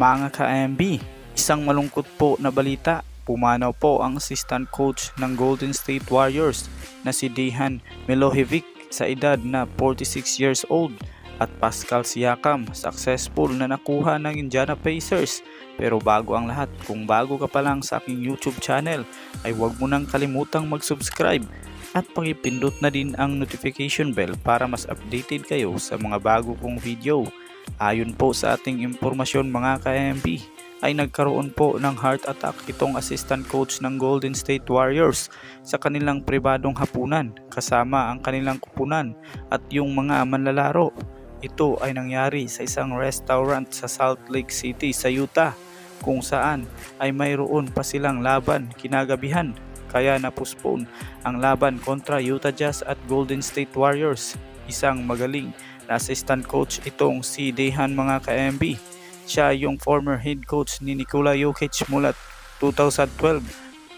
Mga ka-MB, isang malungkot po na balita. Pumanaw po ang assistant coach ng Golden State Warriors na si Dejan Milojevic sa edad na 46 years old at Pascal Siakam successful na nakuha ng Indiana Pacers. Pero bago ang lahat, kung bago ka pa lang sa aking YouTube channel ay huwag mo nang kalimutang mag-subscribe at pakipindot na din ang notification bell para mas updated kayo sa mga bago kong video. Ayon po sa ating impormasyon mga ka-MB, ay nagkaroon po ng heart attack itong assistant coach ng Golden State Warriors sa kanilang pribadong hapunan kasama ang kanilang kupunan at yung mga manlalaro. Ito ay nangyari sa isang restaurant sa Salt Lake City sa Utah kung saan ay mayroon pa silang laban kinagabihan, kaya na-postpone ang laban kontra Utah Jazz at Golden State Warriors. Isang magaling na assistant coach itong si Dejan mga ka-MB. Siya yung former head coach ni Nikola Jokic mula 2012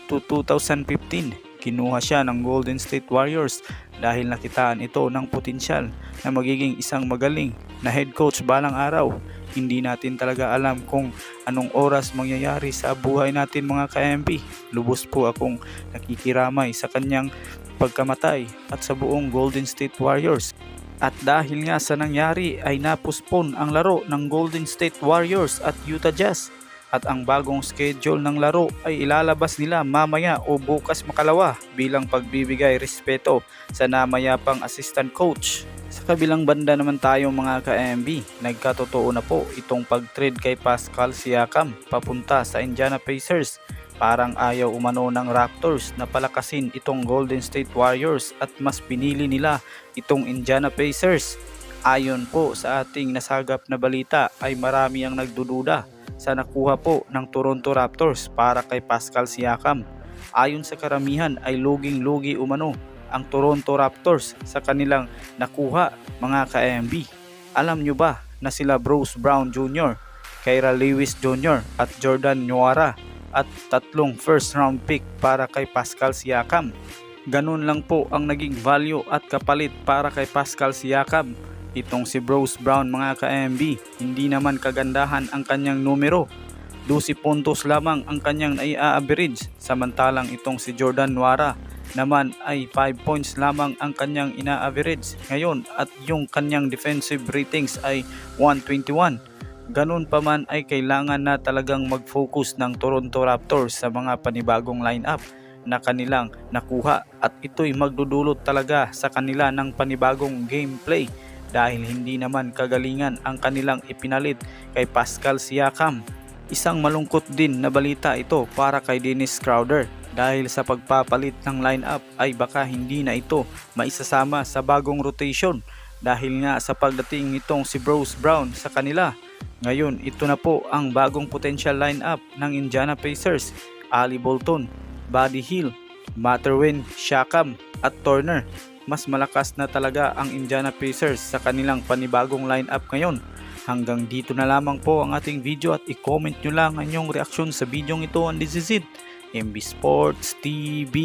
to 2015. Kinuha siya ng Golden State Warriors dahil nakitaan ito ng potensyal na magiging isang magaling na head coach balang araw. Hindi natin talaga alam kung anong oras mangyayari sa buhay natin mga ka-MB. Lubos po akong nakikiramay sa kanyang pagkamatay at sa buong Golden State Warriors. At dahil nga sa nangyari ay napospon ang laro ng Golden State Warriors at Utah Jazz. At ang bagong schedule ng laro ay ilalabas nila mamaya o bukas makalawa bilang pagbibigay respeto sa namayapang assistant coach. Sa kabilang banda naman tayo mga ka-MB, nagkatotoo na po itong pag-trade kay Pascal Siakam papunta sa Indiana Pacers. Parang ayaw umano ng Raptors na palakasin itong Golden State Warriors at mas pinili nila itong Indiana Pacers. Ayon po sa ating nasagap na balita ay marami ang nagdududa sa nakuha po ng Toronto Raptors para kay Pascal Siakam. Ayon sa karamihan ay luging-lugi umano ang Toronto Raptors sa kanilang nakuha mga ka-MB. Alam nyo ba na sila Bruce Brown Jr., Kira Lewis Jr. at Jordan Nwora at 3 first round pick para kay Pascal Siakam. Ganun lang po ang naging value at kapalit para kay Pascal Siakam. Itong si Bruce Brown mga ka-MB, hindi naman kagandahan ang kanyang numero. 12 puntos lamang ang kanyang nai-average, samantalang itong si Jordan Nwora naman ay 5 points lamang ang kanyang ina-average ngayon at yung kanyang defensive ratings ay 121. Ganun pa man ay kailangan na talagang mag-focus ng Toronto Raptors sa mga panibagong lineup na kanilang nakuha at ito'y magdudulot talaga sa kanila ng panibagong gameplay dahil hindi naman kagalingan ang kanilang ipinalit kay Pascal Siakam. Isang malungkot din na balita ito para kay Dennis Schroeder dahil sa pagpapalit ng lineup ay baka hindi na ito maisasama sa bagong rotation dahil nga sa pagdating nitong si Bruce Brown sa kanila. Ngayon, ito na po ang bagong potential lineup ng Indiana Pacers: Ali Bolton, Buddy Hield, Mathurin, Siakam at Turner. Mas malakas na talaga ang Indiana Pacers sa kanilang panibagong lineup ngayon. Hanggang dito na lamang po ang ating video at i-comment nyo lang ang inyong reaksyon sa video ito. And this is it, MB Sports TV.